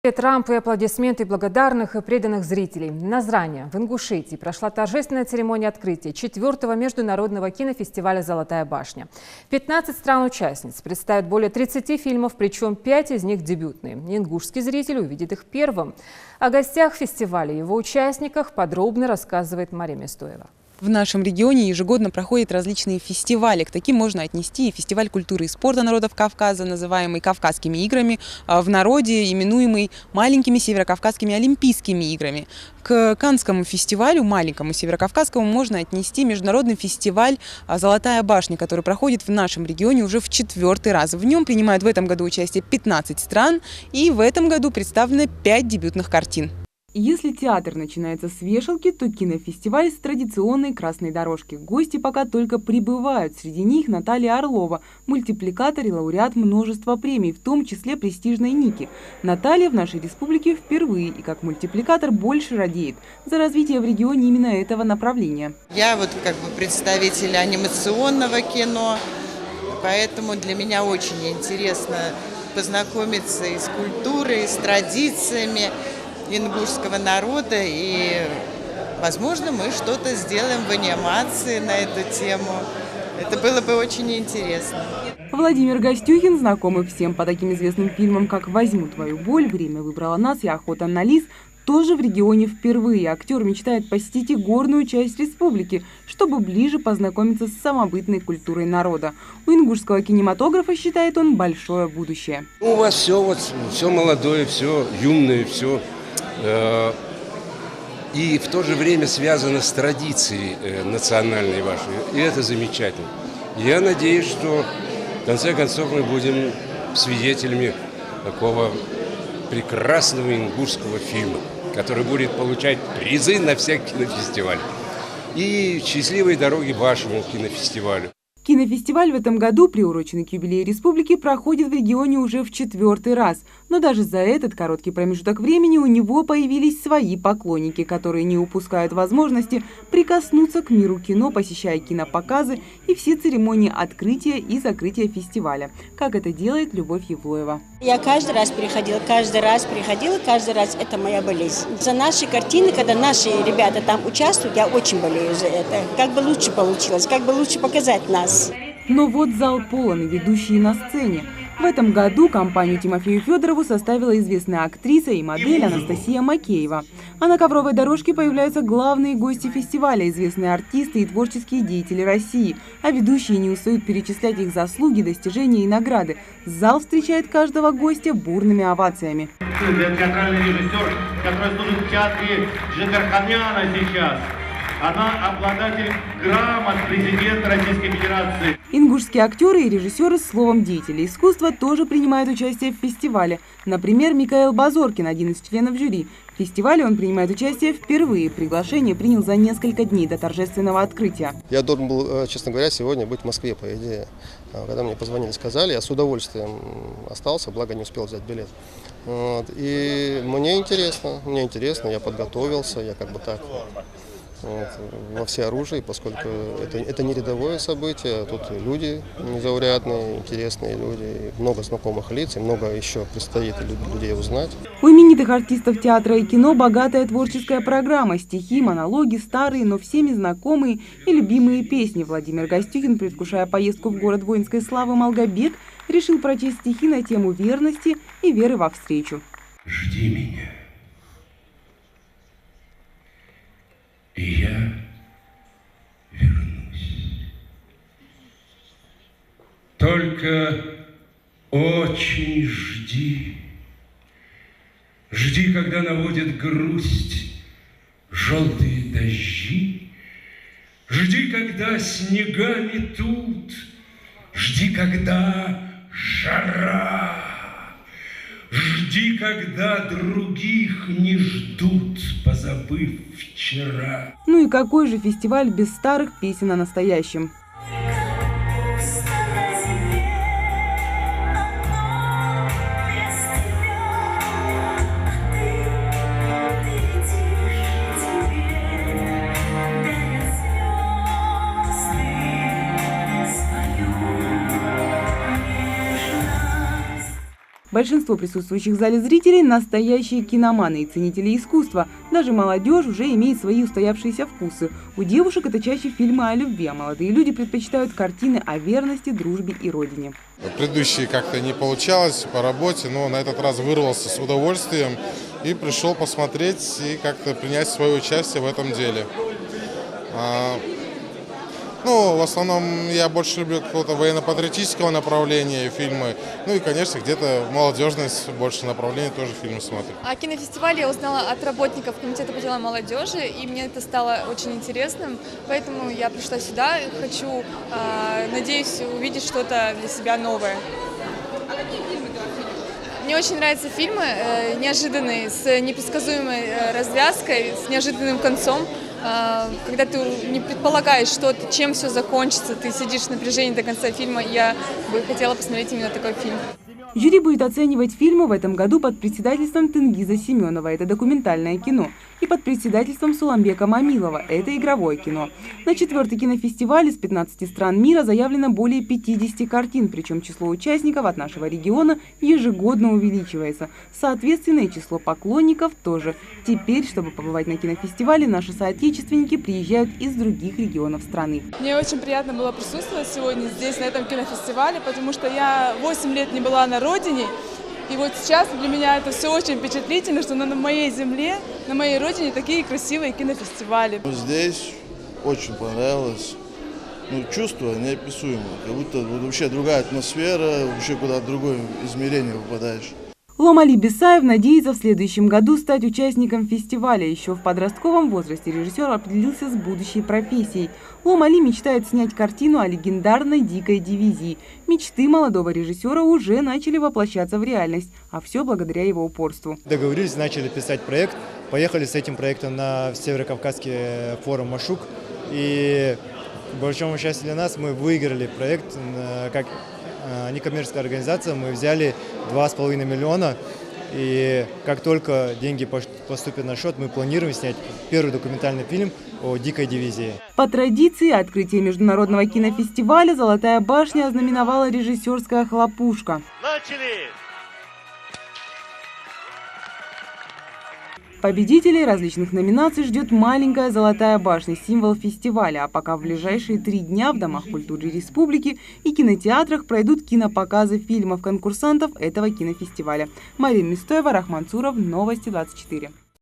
Рампы, аплодисменты благодарных и преданных зрителей. Назране, в Ингушетии, прошла торжественная церемония открытия 4-го международного кинофестиваля «Золотая башня». 15 стран-участниц представят более 30 фильмов, причем 5 из них дебютные. Ингушский зритель увидит их первым. О гостях фестиваля и его участниках подробно рассказывает Мария Местоева. В нашем регионе ежегодно проходят различные фестивали. К таким можно отнести и фестиваль культуры и спорта народов Кавказа, называемый Кавказскими играми, в народе именуемый маленькими северокавказскими олимпийскими играми. К Каннскому фестивалю, маленькому северокавказскому, можно отнести международный фестиваль «Золотая башня», который проходит в нашем регионе уже в 4-й раз. В нем принимают в этом году участие 15 стран, и в этом году представлено 5 дебютных картин. Если театр начинается с вешалки, то кинофестиваль с традиционной красной дорожки. Гости пока только прибывают. Среди них Наталья Орлова, мультипликатор и лауреат множества премий, в том числе престижной «Ники». Наталья в нашей республике впервые и как мультипликатор больше радеет за развитие в регионе именно этого направления. Я как бы представитель анимационного кино, поэтому для меня очень интересно познакомиться и с культурой, и с традициями ингушского народа, и, возможно, мы что-то сделаем в анимации на эту тему. Это было бы очень интересно. Владимир Гостюхин, знакомый всем по таким известным фильмам, как «Возьму твою боль», «Время выбрало нас» и «Охота на лис», тоже в регионе впервые. Актер мечтает посетить и горную часть республики, чтобы ближе познакомиться с самобытной культурой народа. У ингушского кинематографа, считает он, большое будущее. У вас все молодое, все юное, все. И в то же время связано с традицией национальной вашей. И это замечательно. Я надеюсь, что в конце концов мы будем свидетелями такого прекрасного ингушского фильма, который будет получать призы на всех кинофестивалях. И счастливой дороги вашему кинофестивалю. Кинофестиваль в этом году, приуроченный к юбилею республики, проходит в регионе уже в 4-й раз. Но даже за этот короткий промежуток времени у него появились свои поклонники, которые не упускают возможности прикоснуться к миру кино, посещая кинопоказы и все церемонии открытия и закрытия фестиваля, как это делает Любовь Евлоева. Я каждый раз приходила, каждый раз это моя болезнь. За наши картины, когда наши ребята там участвуют, я очень болею за это. Как бы лучше получилось, как бы лучше показать нас. Но вот зал полон и ведущие на сцене. В этом году компанию Тимофею Федорову составила известная актриса и модель Анастасия Макеева. А на ковровой дорожке появляются главные гости фестиваля, известные артисты и творческие деятели России. А ведущие не устают перечислять их заслуги, достижения и награды. Зал встречает каждого гостя бурными овациями. Театральный режиссер, который служит в театре Джигарханяна сейчас. Она обладатель грамот президента Российской Федерации. Ингушские актеры и режиссеры, словом деятели искусства, тоже принимают участие в фестивале. Например, Микаэл Базоркин, один из членов жюри. В фестивале он принимает участие впервые. Приглашение принял за несколько дней до торжественного открытия. Я должен был, честно говоря, сегодня быть в Москве, по идее. Когда мне позвонили, сказали, я с удовольствием остался, благо не успел взять билет. И мне интересно, я подготовился, я как бы так... во всеоружии, поскольку это не рядовое событие, тут люди незаурядные, интересные люди, много знакомых лиц, и много еще предстоит людей узнать. У именитых артистов театра и кино богатая творческая программа, стихи, монологи, старые, но всеми знакомые и любимые песни. Владимир Гостюхин, предвкушая поездку в город воинской славы Малгобек, решил прочесть стихи на тему верности и веры во встречу. Жди меня. И я вернусь. Только очень жди. Жди, когда наводит грусть желтые дожди. Жди, когда снега метут. Жди, когда жара. Жди, когда других не ждут, позабыв вчера. Ну и какой же фестиваль без старых песен о настоящем? большинство присутствующих в зале зрителей – настоящие киноманы и ценители искусства. Даже молодежь уже имеет свои устоявшиеся вкусы. У девушек это чаще фильмы о любви, а молодые люди предпочитают картины о верности, дружбе и родине. Предыдущие как-то не получалось по работе, но на этот раз вырвался с удовольствием и пришел посмотреть и как-то принять свое участие в этом деле. Ну, в основном я больше люблю какого-то военно-патриотического направления фильмы. Ну и, конечно, где-то молодежность больше направления тоже фильмы смотрю. О кинофестивале я узнала от работников Комитета по делам молодежи, и мне это стало очень интересным. Поэтому я пришла сюда и хочу, надеюсь, увидеть что-то для себя новое. Мне очень нравятся фильмы неожиданные, с непредсказуемой развязкой, с неожиданным концом. Когда ты не предполагаешь, чем все закончится, ты сидишь в напряжении до конца фильма. Я бы хотела посмотреть именно такой фильм. Жюри будет оценивать фильмы в этом году под председательством Тенгиза Семенова, это документальное кино, и под председательством Суламбека Мамилова, это игровое кино. На 4-й кинофестиваль из 15 стран мира заявлено более 50 картин, причем число участников от нашего региона ежегодно увеличивается. Соответственно, и число поклонников тоже. Теперь, чтобы побывать на кинофестивале, наши соотечественники приезжают из других регионов страны. Мне очень приятно было присутствовать сегодня здесь, на этом кинофестивале, потому что я 8 лет не была на родине. И вот сейчас для меня это все очень впечатлительно, что на моей земле, на моей родине такие красивые кинофестивали. Здесь очень понравилось. Чувство неописуемое, как будто вообще другая атмосфера, вообще куда-то другое измерение попадаешь. Ломали Бесаев надеется в следующем году стать участником фестиваля. Еще в подростковом возрасте режиссер определился с будущей профессией. Ломали мечтает снять картину о легендарной дикой дивизии. Мечты молодого режиссера уже начали воплощаться в реальность, а все благодаря его упорству. Договорились, начали писать проект, поехали с этим проектом на Северокавказский форум «Машук». И к большому счастью для нас мы выиграли проект как некоммерческая организация, мы взяли 2,5 миллиона, и как только деньги поступят на счет, мы планируем снять первый документальный фильм о дикой дивизии. По традиции, открытие международного кинофестиваля «Золотая башня» ознаменовала режиссерская хлопушка. Начали! Победителей различных номинаций ждет маленькая «Золотая башня», символ фестиваля. А пока в ближайшие 3 дня в Домах культуры республики и кинотеатрах пройдут кинопоказы фильмов конкурсантов этого кинофестиваля. Мария Мистоева, Рахман Цуров, Новости 24.